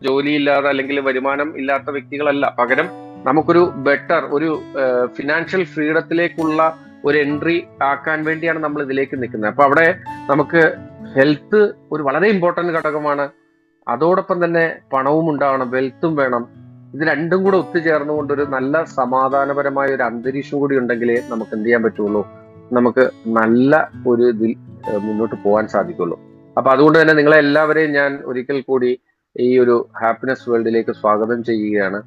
ജോലിയില്ലാതെ അല്ലെങ്കിൽ വരുമാനം ഇല്ലാത്ത വ്യക്തികളല്ല. പകരം നമുക്കൊരു ബെറ്റർ ഒരു ഫിനാൻഷ്യൽ ഫ്രീഡത്തിലേക്കുള്ള ഒരു എൻട്രി ആക്കാൻ വേണ്ടിയാണ് നമ്മൾ ഇതിലേക്ക് നിൽക്കുന്നത്. അപ്പൊ അവിടെ നമുക്ക് ഹെൽത്ത് ഒരു വളരെ ഇമ്പോർട്ടന്റ് ഘടകമാണ്. അതോടൊപ്പം തന്നെ പണവും ഉണ്ടാവണം, വെൽത്തും വേണം. ഇത് രണ്ടും കൂടെ ഒത്തുചേർന്നുകൊണ്ട് ഒരു നല്ല സമാധാനപരമായ ഒരു അന്തരീക്ഷം കൂടി ഉണ്ടെങ്കിലേ നമുക്ക് എന്ത് ചെയ്യാൻ പറ്റുള്ളൂ, നമുക്ക് നല്ല ഒരു ഇതിൽ മുന്നോട്ട് പോകാൻ സാധിക്കുള്ളൂ. അപ്പൊ അതുകൊണ്ട് തന്നെ നിങ്ങളെ എല്ലാവരെയും ഞാൻ ഒരിക്കൽ കൂടി ഈ ഒരു ഹാപ്പിനെസ് വേൾഡിലേക്ക് സ്വാഗതം ചെയ്യുകയാണ്.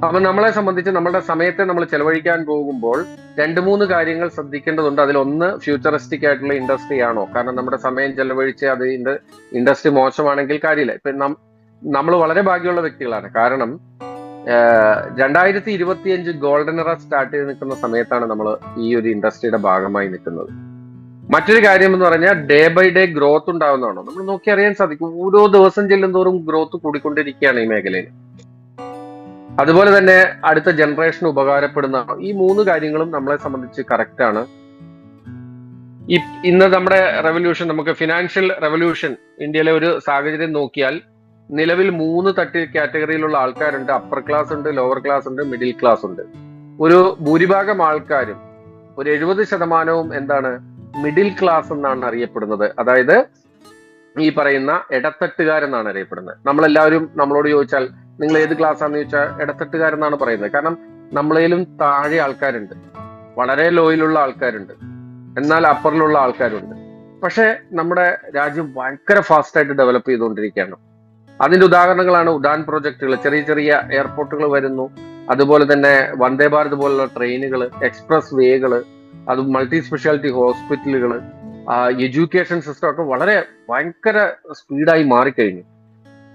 അപ്പൊ നമ്മളെ സംബന്ധിച്ച് നമ്മുടെ സമയത്തെ നമ്മൾ ചെലവഴിക്കാൻ പോകുമ്പോൾ 2-3 കാര്യങ്ങൾ ശ്രദ്ധിക്കേണ്ടതുണ്ട്. അതിലൊന്ന് ഫ്യൂച്ചറിസ്റ്റിക് ആയിട്ടുള്ള ഇൻഡസ്ട്രി ആണോ? കാരണം നമ്മുടെ സമയം ചെലവഴിച്ച് അത് ഇൻഡസ്ട്രി മോശമാണെങ്കിൽ കാര്യമില്ല. ഇപ്പൊ നമ്മൾ വളരെ ഭാഗ്യമുള്ള വ്യക്തികളാണ്. കാരണം 2025 ഗോൾഡൻ എറ സ്റ്റാർട്ട് ചെയ്ത് നിൽക്കുന്ന സമയത്താണ് നമ്മൾ ഈ ഒരു ഇൻഡസ്ട്രിയുടെ ഭാഗമായി നിൽക്കുന്നത്. മറ്റൊരു കാര്യം എന്ന് പറഞ്ഞാൽ ഡേ ബൈ ഡേ ഗ്രോത്ത് ഉണ്ടാവുന്നതാണോ? നമ്മൾ നോക്കി അറിയാൻ സാധിക്കും. ഓരോ ദിവസം ചെല്ലുന്തോറും ഗ്രോത്ത് കൂടിക്കൊണ്ടിരിക്കുകയാണ് ഈ മേഖലയിൽ. അതുപോലെ തന്നെ അടുത്ത ജനറേഷന് ഉപകാരപ്പെടുന്ന ഈ 3 കാര്യങ്ങളും നമ്മളെ സംബന്ധിച്ച് കറക്റ്റ് ആണ്. ഇന്ന് നമ്മുടെ റെവല്യൂഷൻ, നമുക്ക് ഫിനാൻഷ്യൽ റെവല്യൂഷൻ ഇന്ത്യയിലെ ഒരു സാഹചര്യം നോക്കിയാൽ നിലവിൽ 3 കാറ്റഗറിയിലുള്ള ആൾക്കാരുണ്ട്. അപ്പർ ക്ലാസ് ഉണ്ട്, ലോവർ ക്ലാസ് ഉണ്ട്, മിഡിൽ ക്ലാസ് ഉണ്ട്. ഒരു ഭൂരിഭാഗം ആൾക്കാരും ഒരു 70% എന്താണ്, മിഡിൽ ക്ലാസ് എന്നാണ് അറിയപ്പെടുന്നത്. അതായത് ഈ പറയുന്ന ഇടത്തട്ടുകാരെന്നാണ് അറിയപ്പെടുന്നത്. നമ്മളെല്ലാവരും നമ്മളോട് ചോദിച്ചാൽ നിങ്ങൾ ഏത് ക്ലാസ് ആണെന്ന് ചോദിച്ചാൽ ഇടത്തട്ടുകാരെന്നാണ് പറയുന്നത്. കാരണം നമ്മളേലും താഴെ ആൾക്കാരുണ്ട്, വളരെ ലോയിലുള്ള ആൾക്കാരുണ്ട്, എന്നാൽ അപ്പറിലുള്ള ആൾക്കാരുണ്ട്. പക്ഷെ നമ്മുടെ രാജ്യം ഭയങ്കര ഫാസ്റ്റ് ആയിട്ട് ഡെവലപ്പ് ചെയ്തുകൊണ്ടിരിക്കുകയാണ്. അതിന്റെ ഉദാഹരണങ്ങളാണ് ഉഡാൻ പ്രോജക്റ്റുകൾ, ചെറിയ ചെറിയ എയർപോർട്ടുകൾ വരുന്നു. അതുപോലെ തന്നെ വന്ദേ ഭാരത് പോലുള്ള ട്രെയിനുകൾ, എക്സ്പ്രസ് വേകൾ, അത് മൾട്ടി സ്പെഷ്യാലിറ്റി ഹോസ്പിറ്റലുകൾ, എഡ്യൂക്കേഷൻ സിസ്റ്റം ഒക്കെ വളരെ ഭയങ്കര സ്പീഡായി മാറിക്കഴിഞ്ഞു.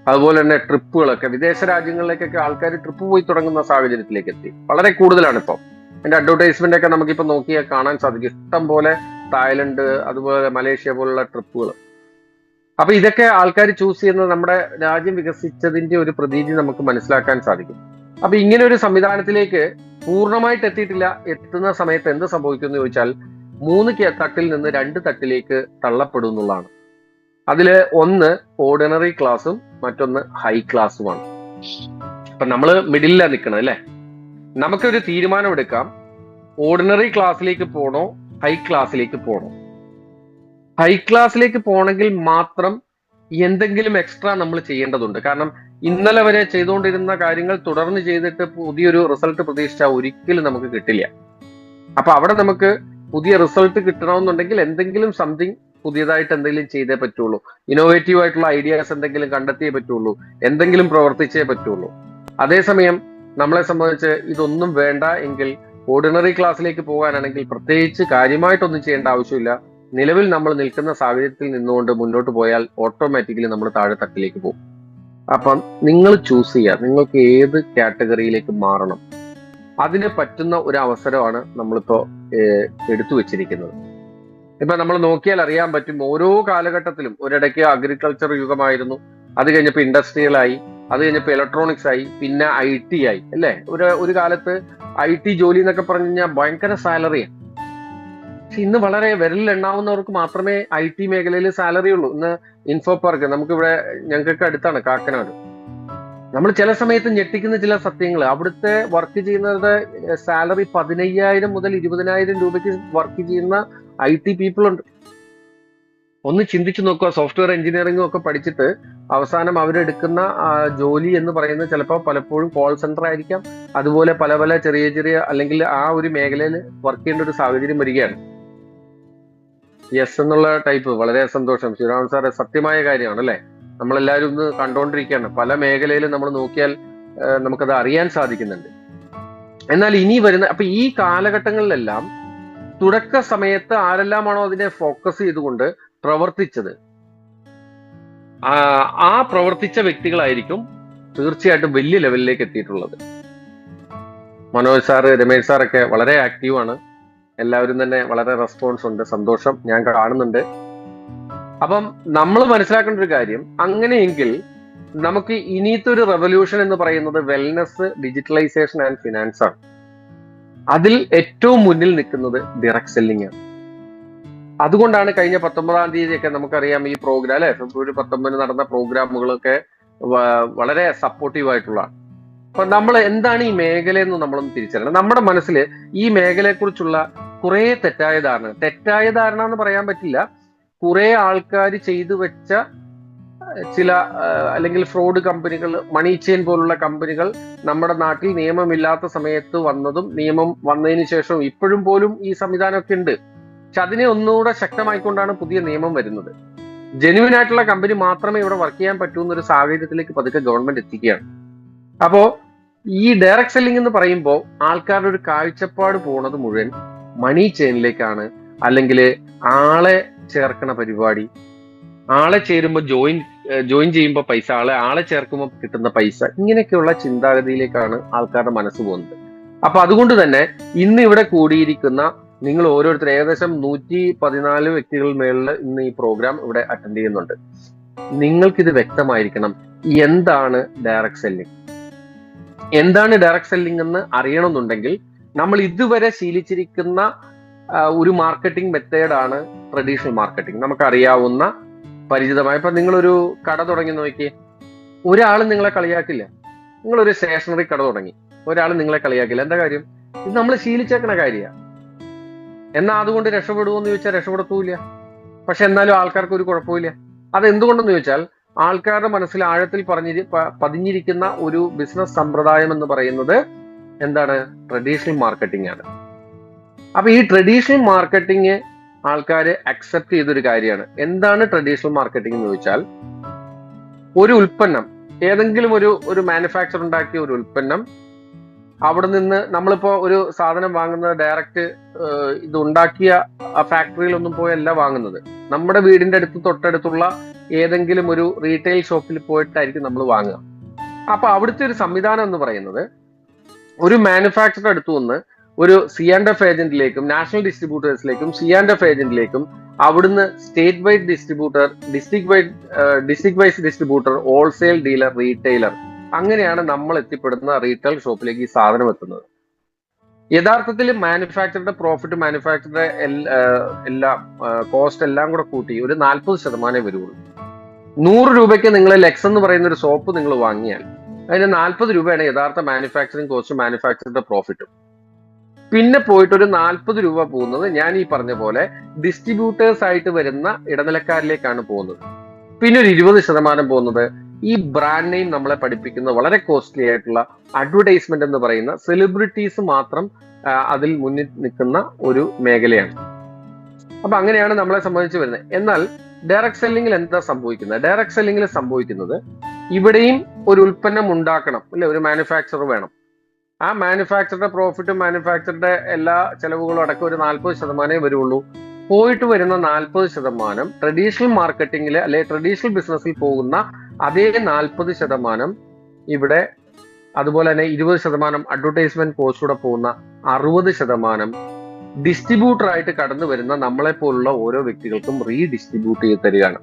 അതുപോലെ തന്നെ ട്രിപ്പുകളൊക്കെ വിദേശ രാജ്യങ്ങളിലേക്കൊക്കെ ആൾക്കാർ ട്രിപ്പ് പോയി തുടങ്ങുന്ന സാഹചര്യത്തിലേക്ക് എത്തി. വളരെ കൂടുതലാണ് ഇപ്പം. അതിന്റെ അഡ്വർടൈസ്മെന്റ് ഒക്കെ നമുക്കിപ്പോൾ നോക്കിയാൽ കാണാൻ സാധിക്കും. ഇഷ്ടം പോലെ തായ്ലൻഡ്, അതുപോലെ മലേഷ്യ പോലുള്ള ട്രിപ്പുകൾ. അപ്പൊ ഇതൊക്കെ ആൾക്കാർ ചൂസ് ചെയ്യുന്നത് നമ്മുടെ രാജ്യം വികസിച്ചതിന്റെ ഒരു പ്രതീതി നമുക്ക് മനസ്സിലാക്കാൻ സാധിക്കും. അപ്പൊ ഇങ്ങനെ ഒരു സംവിധാനത്തിലേക്ക് പൂർണ്ണമായിട്ട് എത്തിയിട്ടില്ല. എത്തുന്ന സമയത്ത് എന്ത് സംഭവിക്കും എന്ന് ചോദിച്ചാൽ 3 തട്ടിൽ നിന്ന് 2 തട്ടിലേക്ക് തള്ളപ്പെടും എന്നുള്ളതാണ്. അതില് ഒന്ന് ഓർഡിനറി ക്ലാസ്സും മറ്റൊന്ന് ഹൈ ക്ലാസ്സുമാണ്. അപ്പൊ നമ്മള് മിഡിലാണ് നിൽക്കണം അല്ലെ. നമുക്കൊരു തീരുമാനം എടുക്കാം, ഓർഡിനറി ക്ലാസ്സിലേക്ക് പോകണോ ഹൈ ക്ലാസ്സിലേക്ക് പോകണോ. ഹൈ ക്ലാസ്സിലേക്ക് പോകണമെങ്കിൽ മാത്രം എന്തെങ്കിലും എക്സ്ട്രാ നമ്മൾ ചെയ്യേണ്ടതുണ്ട്. കാരണം ഇന്നലെ വരെ ചെയ്തുകൊണ്ടിരുന്ന കാര്യങ്ങൾ തുടർന്ന് ചെയ്തിട്ട് പുതിയൊരു റിസൾട്ട് പ്രതീക്ഷിച്ചാൽ ഒരിക്കലും നമുക്ക് കിട്ടില്ല. അപ്പൊ അവിടെ നമുക്ക് പുതിയ റിസൾട്ട് കിട്ടണമെന്നുണ്ടെങ്കിൽ എന്തെങ്കിലും സംതിങ് പുതിയതായിട്ട് എന്തെങ്കിലും ചെയ്തേ പറ്റുള്ളൂ. ഇന്നോവേറ്റീവ് ആയിട്ടുള്ള ഐഡിയാസ് എന്തെങ്കിലും കണ്ടെത്തിയേ പറ്റുള്ളൂ, എന്തെങ്കിലും പ്രവർത്തിച്ചേ പറ്റുള്ളൂ. അതേസമയം നമ്മളെ സംബന്ധിച്ച് ഇതൊന്നും വേണ്ട എങ്കിൽ ഓർഡിനറി ക്ലാസ്സിലേക്ക് പോകാനാണെങ്കിൽ പ്രത്യേകിച്ച് കാര്യമായിട്ടൊന്നും ചെയ്യേണ്ട ആവശ്യമില്ല. നിലവിൽ നമ്മൾ നിൽക്കുന്ന സാഹചര്യത്തിൽ നിന്നുകൊണ്ട് മുന്നോട്ട് പോയാൽ ഓട്ടോമാറ്റിക്കലി നമ്മൾ താഴെ തട്ടിലേക്ക് പോകും. അപ്പം നിങ്ങൾ ചൂസ് ചെയ്യുക, നിങ്ങൾക്ക് ഏത് കാറ്റഗറിയിലേക്ക് മാറണം. അതിന് പറ്റുന്ന ഒരു അവസരമാണ് നമ്മളിപ്പോ എടുത്തു വെച്ചിരിക്കുന്നത്. ഇപ്പൊ നമ്മൾ നോക്കിയാൽ അറിയാൻ പറ്റും, ഓരോ കാലഘട്ടത്തിലും ഒരിടയ്ക്ക് അഗ്രികൾച്ചർ യുഗമായിരുന്നു, അത് കഴിഞ്ഞപ്പോ ഇൻഡസ്ട്രിയലായി, അത് കഴിഞ്ഞപ്പോ ഇലക്ട്രോണിക്സ് ആയി, പിന്നെ IT ആയി അല്ലെ. ഒരു കാലത്ത് IT ജോലി എന്നൊക്കെ പറഞ്ഞു കഴിഞ്ഞാൽ ഭയങ്കര സാലറിയാണ്. പക്ഷെ ഇന്ന് വളരെ വിരലിലെണ്ണാവുന്നവർക്ക് മാത്രമേ IT മേഖലയിൽ സാലറി ഉള്ളൂ. ഇന്ന് ഇൻഫോ പാർക്ക് നമുക്കിവിടെ, ഞങ്ങൾക്കൊക്കെ അടുത്താണ് കാക്കനാട്. നമ്മൾ ചില സമയത്ത് ഞെട്ടിക്കുന്ന ചില സത്യങ്ങൾ, അവിടുത്തെ വർക്ക് ചെയ്യുന്നവരുടെ സാലറി 15,000 മുതൽ 20,000 രൂപയ്ക്ക് വർക്ക് ചെയ്യുന്ന IT പീപ്പിൾ ഉണ്ട്. ഒന്ന് ചിന്തിച്ചു നോക്കുക. സോഫ്റ്റ്വെയർ എഞ്ചിനീയറിംഗും ഒക്കെ പഠിച്ചിട്ട് അവസാനം അവരെടുക്കുന്ന ജോലി എന്ന് പറയുന്നത് ചിലപ്പോൾ പലപ്പോഴും കോൾ സെന്റർ ആയിരിക്കാം. അതുപോലെ പല പല ചെറിയ ചെറിയ അല്ലെങ്കിൽ ആ ഒരു മേഖലയിൽ വർക്ക് ചെയ്യേണ്ട ഒരു സാഹചര്യം വരികയാണ്. യെസ് എന്നുള്ള ടൈപ്പ്. വളരെ സന്തോഷം ശിവരാമൻ സാറെ, സത്യമായ കാര്യമാണ് അല്ലെ. നമ്മളെല്ലാവരും ഒന്ന് കണ്ടുകൊണ്ടിരിക്കുകയാണ്. പല മേഖലയിലും നമ്മൾ നോക്കിയാൽ നമുക്കത് അറിയാൻ സാധിക്കുന്നുണ്ട്. എന്നാൽ ഇനി വരുന്ന, അപ്പൊ ഈ കാലഘട്ടങ്ങളിലെല്ലാം തുടക്ക സമയത്ത് ആരെല്ലാമാണോ അതിനെ ഫോക്കസ് ചെയ്തുകൊണ്ട് പ്രവർത്തിച്ചത്, ആ പ്രവർത്തിച്ച വ്യക്തികളായിരിക്കും തീർച്ചയായിട്ടും വലിയ ലെവലിലേക്ക് എത്തിയിട്ടുള്ളത്. മനോജ് സാറ്, രമേശ് സാറൊക്കെ വളരെ ആക്റ്റീവാണ്. എല്ലാവരും തന്നെ വളരെ റെസ്പോൺസ് ഉണ്ട്. സന്തോഷം, ഞാൻ കാണുന്നുണ്ട്. അപ്പം നമ്മൾ മനസ്സിലാക്കേണ്ട ഒരു കാര്യം, അങ്ങനെയെങ്കിൽ നമുക്ക് ഇനിയത്തെ ഒരു റെവല്യൂഷൻ എന്ന് പറയുന്നത് വെൽനെസ്, ഡിജിറ്റലൈസേഷൻ ആൻഡ് ഫിനാൻസ് ആണ്. അതിൽ ഏറ്റവും മുന്നിൽ നിൽക്കുന്നത് ഡയറക്ട് സെല്ലിംഗ് ആണ്. അതുകൊണ്ടാണ് കഴിഞ്ഞ 19-ാം തീയതിയൊക്കെ നമുക്കറിയാം ഈ പ്രോഗ്രാം അല്ലെ, ഫെബ്രുവരി 19 നടന്ന പ്രോഗ്രാമുകളൊക്കെ വളരെ സപ്പോർട്ടീവ് ആയിട്ടുള്ളതാണ്. അപ്പൊ നമ്മൾ എന്താണ് ഈ മേഖലയെന്ന് നമ്മളൊന്ന് തിരിച്ചറിയണം. നമ്മുടെ മനസ്സിൽ ഈ മേഖലയെക്കുറിച്ചുള്ള കുറെ തെറ്റായ ധാരണ എന്ന് പറയാൻ പറ്റില്ല, കുറെ ആൾക്കാർ ചെയ്തു വെച്ച ചില അല്ലെങ്കിൽ ഫ്രോഡ് കമ്പനികൾ, മണി ചെയിൻ പോലുള്ള കമ്പനികൾ നമ്മുടെ നാട്ടിൽ നിയമമില്ലാത്ത സമയത്ത് വന്നതും നിയമം വന്നതിന് ശേഷം ഇപ്പോഴും പോലും ഈ സംവിധാനമൊക്കെ ഉണ്ട്. പക്ഷെ അതിനെ ഒന്നുകൂടെ ശക്തമായിക്കൊണ്ടാണ് പുതിയ നിയമം വരുന്നത്. ജെന്യുവൻ ആയിട്ടുള്ള കമ്പനി മാത്രമേ ഇവിടെ വർക്ക് ചെയ്യാൻ പറ്റൂ എന്നൊരു സാഹചര്യത്തിലേക്ക് പതുക്കെ ഗവൺമെന്റ് എത്തിക്കുകയാണ്. അപ്പോ ഈ ഡയറക്ട് സെല്ലിംഗ് എന്ന് പറയുമ്പോൾ ആൾക്കാരുടെ ഒരു കാഴ്ചപ്പാട് പോണത് മുഴുവൻ മണി ചെയിനിലേക്കാണ്, അല്ലെങ്കിൽ ആളെ ചേർക്കണ പരിപാടി, ആളെ ചേരുമ്പോൾ ജോയിൻ ചെയ്യുമ്പോൾ പൈസ, ആളെ ചേർക്കുമ്പോൾ കിട്ടുന്ന പൈസ, ഇങ്ങനെയൊക്കെയുള്ള ചിന്താഗതിയിലേക്കാണ് ആൾക്കാരുടെ മനസ്സ് പോകുന്നത്. അപ്പൊ അതുകൊണ്ട് തന്നെ ഇന്ന് ഇവിടെ കൂടിയിരിക്കുന്ന നിങ്ങൾ ഓരോരുത്തരും ഏകദേശം 114 വ്യക്തികൾ മേളിൽ ഇന്ന് ഈ പ്രോഗ്രാം ഇവിടെ അറ്റൻഡ് ചെയ്യുന്നുണ്ട്. നിങ്ങൾക്കിത് വ്യക്തമായിരിക്കണം, എന്താണ് ഡയറക്ട് സെല്ലിംഗ്, എന്താണ് ഡയറക്ട് സെല്ലിംഗ് എന്ന് അറിയണമെന്നുണ്ടെങ്കിൽ നമ്മൾ ഇതുവരെ ശീലിച്ചിരിക്കുന്ന ഒരു മാർക്കറ്റിംഗ് മെത്തേഡാണ് ട്രഡീഷണൽ മാർക്കറ്റിംഗ്. നമുക്കറിയാവുന്ന പരിചിതമായ, ഇപ്പൊ നിങ്ങളൊരു കട തുടങ്ങി നോക്കിയേ, ഒരാൾ നിങ്ങളെ കളിയാക്കില്ല. നിങ്ങളൊരു സ്റ്റേഷനറി കട തുടങ്ങി, ഒരാൾ നിങ്ങളെ കളിയാക്കില്ല. എന്താ കാര്യം? ഇത് നമ്മൾ ശീലിച്ചേക്കണ കാര്യമാണ്. എന്നാൽ അതുകൊണ്ട് രക്ഷപ്പെടുമോന്ന് ചോദിച്ചാൽ രക്ഷപ്പെടത്തൂല്ല. പക്ഷെ എന്നാലും ആൾക്കാർക്ക് ഒരു കുഴപ്പമില്ല. അത് എന്തുകൊണ്ടെന്ന് ചോദിച്ചാൽ ആൾക്കാരുടെ മനസ്സിൽ ആഴത്തിൽ പതിഞ്ഞിരിക്കുന്ന ഒരു ബിസിനസ് സമ്പ്രദായം എന്ന് പറയുന്നത് എന്താണ്? ട്രഡീഷണൽ മാർക്കറ്റിംഗ് ആണ്. അപ്പൊ ഈ ട്രഡീഷണൽ മാർക്കറ്റിംഗ് ആൾക്കാർ അക്സെപ്റ്റ് ചെയ്തൊരു കാര്യമാണ്. എന്താണ് ട്രഡീഷണൽ മാർക്കറ്റിംഗ് എന്ന് ചോദിച്ചാൽ, ഒരു ഉൽപ്പന്നം, ഏതെങ്കിലും ഒരു മാനുഫാക്ചർ ഉണ്ടാക്കിയ ഒരു ഉൽപ്പന്നം, അവിടെ നിന്ന് നമ്മളിപ്പോ ഒരു സാധനം വാങ്ങുന്നത് ഡയറക്റ്റ് ഇത് ഉണ്ടാക്കിയ ആ ഫാക്ടറിയിലൊന്നും പോയല്ല വാങ്ങുന്നത്. നമ്മുടെ വീടിന്റെ തൊട്ടടുത്തുള്ള ഏതെങ്കിലും ഒരു റീറ്റെയിൽ ഷോപ്പിൽ പോയിട്ടായിരിക്കും നമ്മൾ വാങ്ങുക. അപ്പൊ അവിടുത്തെ ഒരു സംവിധാനം എന്ന് പറയുന്നത്, ഒരു മാനുഫാക്ചറുടെ അടുത്ത് നിന്ന് ഒരു C&F ഏജന്റിലേക്കും നാഷണൽ ഡിസ്ട്രിബ്യൂട്ടേഴ്സിലേക്കും C&F ഏജന്റിലേക്കും, അവിടുന്ന് state wide distributor, district vice distributor, wholesale dealer, retailer, അങ്ങനെയാണ് നമ്മൾ എത്തിപ്പെടുന്ന റീറ്റെയിൽ ഷോപ്പിലേക്ക് ഈ സാധനം എത്തുന്നത്. യഥാർത്ഥത്തിൽ മാനുഫാക്ചറുടെ പ്രോഫിറ്റ്, മാനുഫാക്ചറുടെ എല്ലാ കോസ്റ്റ് എല്ലാം കൂടെ കൂട്ടി ഒരു 40% വരുള്ളൂ. 100 രൂപയ്ക്ക് നിങ്ങൾ ലെക്സ് എന്ന് പറയുന്ന ഒരു സോപ്പ് നിങ്ങൾ വാങ്ങിയാൽ അതിന് 40 രൂപയാണ് യഥാർത്ഥ മാനുഫാക്ചറിങ് കോസ്റ്റ്, മാനുഫാക്ചറുടെ പ്രോഫിറ്റും. പിന്നെ പോയിട്ട് ഒരു 40 രൂപ പോകുന്നത് ഞാൻ ഈ പറഞ്ഞ പോലെ ഡിസ്ട്രിബ്യൂട്ടേഴ്സ് ആയിട്ട് വരുന്ന ഇടനിലക്കാരിലേക്കാണ് പോകുന്നത്. പിന്നെ ഒരു 20% പോകുന്നത് ഈ ബ്രാൻഡ് നെയിം നമ്മളെ പഠിപ്പിക്കുന്ന വളരെ കോസ്റ്റ്ലി ആയിട്ടുള്ള അഡ്വർടൈസ്മെന്റ് എന്ന് പറയുന്ന സെലിബ്രിറ്റീസ് മാത്രം അതിൽ മുന്നിൽ നിൽക്കുന്ന ഒരു മേഖലയാണ്. അപ്പൊ അങ്ങനെയാണ് നമ്മളെ സംബന്ധിച്ച് വരുന്നത്. എന്നാൽ ഡയറക്ട് സെല്ലിംഗിൽ എന്താ സംഭവിക്കുന്നത്? ഡയറക്ട് സെല്ലിംഗിൽ സംഭവിക്കുന്നത്, ഇവിടെയും ഒരു ഉൽപ്പന്നം ഉണ്ടാക്കണം, അല്ലെ, ഒരു മാനുഫാക്ചർ വേണം. ആ മാനുഫാക്ചറുടെ പ്രോഫിറ്റും മാനുഫാക്ചറുടെ എല്ലാ ചെലവുകളും അടക്കം ഒരു 40% വരുള്ളൂ. പോയിട്ട് വരുന്ന 40% ട്രഡീഷണൽ മാർക്കറ്റിംഗിൽ അല്ലെ ട്രഡീഷണൽ ബിസിനസ്സിൽ പോകുന്ന അതേ 40% ഇവിടെ, അതുപോലെ തന്നെ 20% അഡ്വർടൈസ്മെന്റ് കോസ്റ്റൂടെ പോകുന്ന 60% ഡിസ്ട്രിബ്യൂട്ടർ ആയിട്ട് കടന്നു വരുന്ന നമ്മളെ പോലുള്ള ഓരോ വ്യക്തികൾക്കും റീഡിസ്ട്രിബ്യൂട്ട് ചെയ്ത് തരികയാണ്.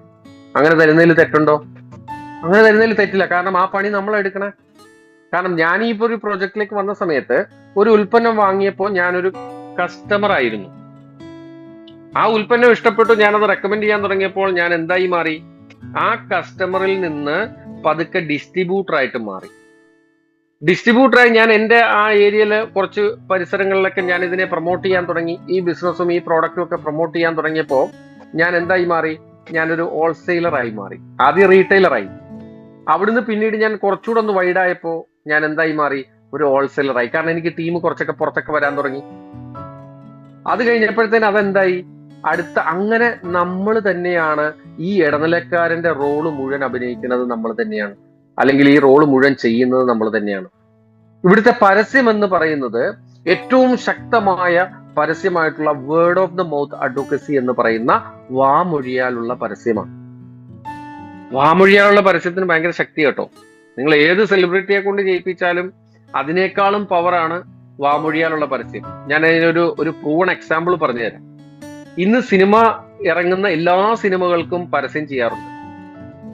അങ്ങനെ തരുന്നതിൽ തെറ്റുണ്ടോ? അങ്ങനെ തരുന്നതിൽ തെറ്റില്ല. കാരണം ആ പണി നമ്മൾ എടുക്കണേ. കാരണം ഞാൻ ഈ ഒരു പ്രോജക്റ്റിലേക്ക് വന്ന സമയത്ത് ഒരു ഉൽപ്പന്നം വാങ്ങിയപ്പോൾ ഞാനൊരു കസ്റ്റമർ ആയിരുന്നു. ആ ഉൽപ്പന്നം ഇഷ്ടപ്പെട്ടു, ഞാനത് റെക്കമെൻഡ് ചെയ്യാൻ തുടങ്ങിയപ്പോൾ ഞാൻ എന്തായി മാറി? ആ കസ്റ്റമറിൽ നിന്ന് പതുക്കെ ഡിസ്ട്രിബ്യൂട്ടർ ആയിട്ട് മാറി. ഡിസ്ട്രിബ്യൂട്ടറായി ഞാൻ എൻ്റെ ആ ഏരിയയിൽ കുറച്ച് പരിസരങ്ങളിലൊക്കെ ഞാൻ ഇതിനെ പ്രൊമോട്ട് ചെയ്യാൻ തുടങ്ങി. ഈ ബിസിനസ്സും ഈ പ്രോഡക്റ്റും ഒക്കെ പ്രൊമോട്ട് ചെയ്യാൻ തുടങ്ങിയപ്പോൾ ഞാൻ എന്തായി മാറി? ഞാനൊരു ഹോൾസെയിലറായി മാറി. ആദ്യം റീറ്റെയിലറായി, അവിടുന്ന് പിന്നീട് ഞാൻ കുറച്ചുകൂടെ ഒന്ന് വൈഡായപ്പോൾ ഞാൻ എന്തായി മാറി? ഒരു ഹോൾസെയിലറായി. കാരണം എനിക്ക് ടീം കുറച്ചൊക്കെ പുറത്തൊക്കെ വരാൻ തുടങ്ങി. അത് കഴിഞ്ഞപ്പോഴത്തേന് അതെന്തായി? അങ്ങനെ നമ്മൾ തന്നെയാണ് ഈ ഇടനിലക്കാരന്റെ റോള് മുഴുവൻ അഭിനയിക്കുന്നത് നമ്മൾ തന്നെയാണ്, അല്ലെങ്കിൽ ഈ റോള് മുഴുവൻ ചെയ്യുന്നത് നമ്മൾ തന്നെയാണ്. ഇവിടുത്തെ പരസ്യം എന്ന് പറയുന്നത് ഏറ്റവും ശക്തമായ പരസ്യമായിട്ടുള്ള word of the mouth advocacy എന്ന് പറയുന്ന വാമൊഴിയാലുള്ള പരസ്യമാണ്. വാമൊഴിയാലുള്ള പരസ്യത്തിന് ഭയങ്കര ശക്തി കേട്ടോ. നിങ്ങൾ ഏത് സെലിബ്രിറ്റിയെ കൊണ്ട് ജയിപ്പിച്ചാലും അതിനേക്കാളും പവറാണ് വാമൊഴിയാലുള്ള പരസ്യം. ഞാൻ അതിനൊരു പ്രൂവൺ എക്സാമ്പിൾ പറഞ്ഞു തരാം. ഇന്ന് സിനിമ ഇറങ്ങുന്ന എല്ലാ സിനിമകൾക്കും പരസ്യം ചെയ്യാറുണ്ട്.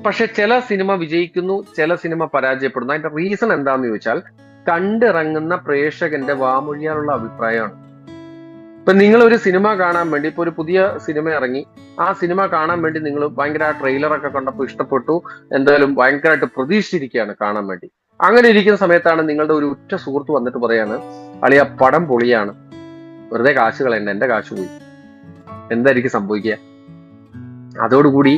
പക്ഷെ ചില സിനിമ വിജയിക്കുന്നു, ചില സിനിമ പരാജയപ്പെടുന്നു. അതിന്റെ റീസൺ എന്താന്ന് ചോദിച്ചാൽ കണ്ടിറങ്ങുന്ന പ്രേക്ഷകന്റെ വാമൊഴിയാലുള്ള അഭിപ്രായമാണ്. ഇപ്പൊ നിങ്ങൾ ഒരു സിനിമ കാണാൻ വേണ്ടി, ഇപ്പൊ ഒരു പുതിയ സിനിമ ഇറങ്ങി, ആ സിനിമ കാണാൻ വേണ്ടി നിങ്ങൾ ഭയങ്കര ആ ട്രെയിലറൊക്കെ കണ്ടപ്പോൾ ഇഷ്ടപ്പെട്ടു, എന്തായാലും ഭയങ്കരമായിട്ട് പ്രതീക്ഷിച്ചിരിക്കുകയാണ് കാണാൻ വേണ്ടി. അങ്ങനെ ഇരിക്കുന്ന സമയത്താണ് നിങ്ങളുടെ ഒരു ഉറ്റ സുഹൃത്ത് വന്നിട്ട് പറയാണ്, അളിയ പടം പൊളിയാണ്, വെറുതെ കാശ് കളയണ്ട, എന്റെ കാശ് പോയി. എന്തായിരിക്കും സംഭവിക്കുക? അതോടുകൂടി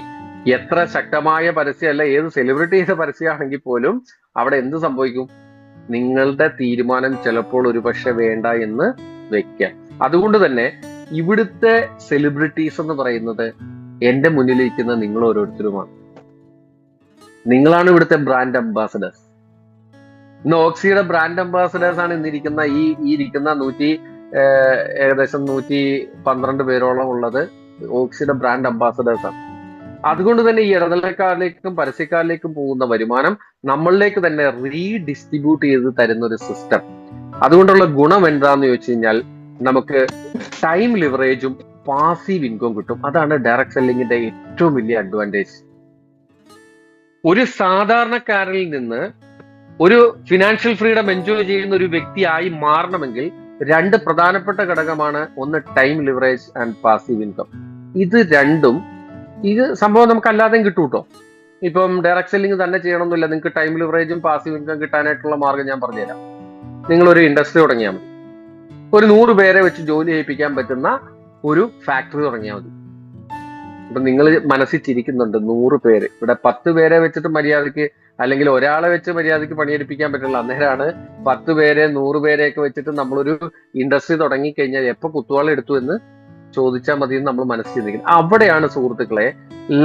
എത്ര ശക്തമായ പരസ്യമല്ല, ഏത് സെലിബ്രിറ്റിയുടെ പരസ്യമാണെങ്കിൽ പോലും അവിടെ എന്ത് സംഭവിക്കും? നിങ്ങളുടെ തീരുമാനം ചിലപ്പോൾ ഒരുപക്ഷെ വേണ്ട എന്ന് വെക്കാം. അതുകൊണ്ട് തന്നെ ഇവിടുത്തെ സെലിബ്രിറ്റീസ് എന്ന് പറയുന്നത് എന്റെ മുന്നിലിരിക്കുന്ന നിങ്ങൾ ഓരോരുത്തരുമാണ്. നിങ്ങളാണ് ഇവിടുത്തെ ബ്രാൻഡ് അംബാസഡേഴ്സ്. ഇന്ന് ഓക്സിയുടെ ബ്രാൻഡ് അംബാസഡേഴ്സ് ആണ് ഇന്നിരിക്കുന്ന ഈ ഇരിക്കുന്ന ഏകദേശം 112 പേരോളം ഉള്ളത് ഓക്സിയുടെ ബ്രാൻഡ് അംബാസഡേഴ്സ് ആണ്. അതുകൊണ്ട് തന്നെ ഈ ഇടനിലക്കാരിലേക്കും പരസ്യക്കാരിലേക്കും പോകുന്ന വരുമാനം നമ്മളിലേക്ക് തന്നെ റീഡിസ്ട്രിബ്യൂട്ട് ചെയ്ത് തരുന്ന ഒരു സിസ്റ്റം. അതുകൊണ്ടുള്ള ഗുണം എന്താന്ന് ചോദിച്ചു കഴിഞ്ഞാൽ നമുക്ക് ടൈം ലിവറേജും പാസീവ് ഇൻകം കിട്ടും. അതാണ് ഡയറക്ട് സെല്ലിങ്ങിന്റെ ഏറ്റവും വലിയ അഡ്വാൻറ്റേജ്. ഒരു സാധാരണക്കാരിൽ നിന്ന് ഒരു ഫിനാൻഷ്യൽ ഫ്രീഡം എൻജോയ് ചെയ്യുന്ന ഒരു വ്യക്തിയായി മാറണമെങ്കിൽ 2 പ്രധാനപ്പെട്ട ഘടകമാണ്. ഒന്ന് time leverage and passive income. ഇത് സംഭവം നമുക്ക് അല്ലാതെയും കിട്ടും കേട്ടോ. ഇപ്പം ഡയറക്ട് സെല്ലിംഗ് തന്നെ ചെയ്യണമെന്നില്ല. നിങ്ങൾക്ക് ടൈം ലിവറേജും പാസീവ് ഇൻകം കിട്ടാനായിട്ടുള്ള മാർഗം ഞാൻ പറഞ്ഞുതരാം. നിങ്ങളൊരു ഇൻഡസ്ട്രി തുടങ്ങിയാൽ മതി. ഒരു 100 പേരെ വെച്ച് ജോലി ചെയ്യിപ്പിക്കാൻ പറ്റുന്ന ഒരു ഫാക്ടറി തുടങ്ങിയാൽ മതി. ഇപ്പൊ നിങ്ങൾ മനസ്സിൽ ചിരിക്കുന്നുണ്ട്, 100 പേര്. ഇവിടെ 10 പേരെ വെച്ചിട്ട് മര്യാദയ്ക്ക്, അല്ലെങ്കിൽ ഒരാളെ വെച്ച് മര്യാദയ്ക്ക് പണിയെടുപ്പിക്കാൻ പറ്റില്ല. അന്നേരമാണ് 10 പേരെ 100 പേരെയൊക്കെ വെച്ചിട്ട് നമ്മളൊരു ഇൻഡസ്ട്രി തുടങ്ങി കഴിഞ്ഞാൽ എപ്പോൾ കുത്തുവാള എടുത്തു എന്ന് ചോദിച്ചാൽ മതി എന്ന് നമ്മൾ മനസ്സിൽ ചിന്തിക്കുന്നത്. അവിടെയാണ് സുഹൃത്തുക്കളെ,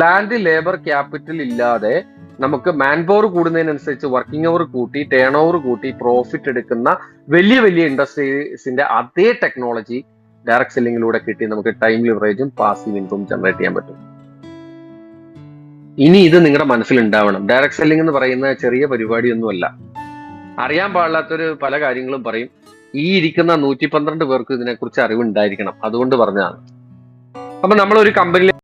ലാൻഡ് ലേബർ ക്യാപിറ്റൽ ഇല്ലാതെ നമുക്ക് മാൻ പവർ കൂടുന്നതിനനുസരിച്ച് വർക്കിംഗ് അവർ കൂട്ടി, ടേൺ ഓവർ കൂട്ടി, പ്രോഫിറ്റ് എടുക്കുന്ന വലിയ വലിയ ഇൻഡസ്ട്രീസിന്റെ അതേ ടെക്നോളജി ഡയറക്ട് സെല്ലിങ്ങിലൂടെ കിട്ടി നമുക്ക് ടൈം ലിവറേജും പാസീവ് ഇൻകം ജനറേറ്റ് ചെയ്യാൻ പറ്റും. ഇനി ഇത് നിങ്ങളുടെ മനസ്സിലുണ്ടാവണം. ഡയറക്ട് സെല്ലിംഗ് എന്ന് പറയുന്ന ചെറിയ പരിപാടിയൊന്നുമല്ല. അറിയാൻ പാടില്ലാത്തൊരു പല കാര്യങ്ങളും പറയും. ഈ ഇരിക്കുന്ന 112 പേർക്ക് ഇതിനെക്കുറിച്ച് അറിവുണ്ടായിരിക്കണം. അതുകൊണ്ട് പറഞ്ഞതാണ്. അപ്പൊ നമ്മളൊരു കമ്പനിയിൽ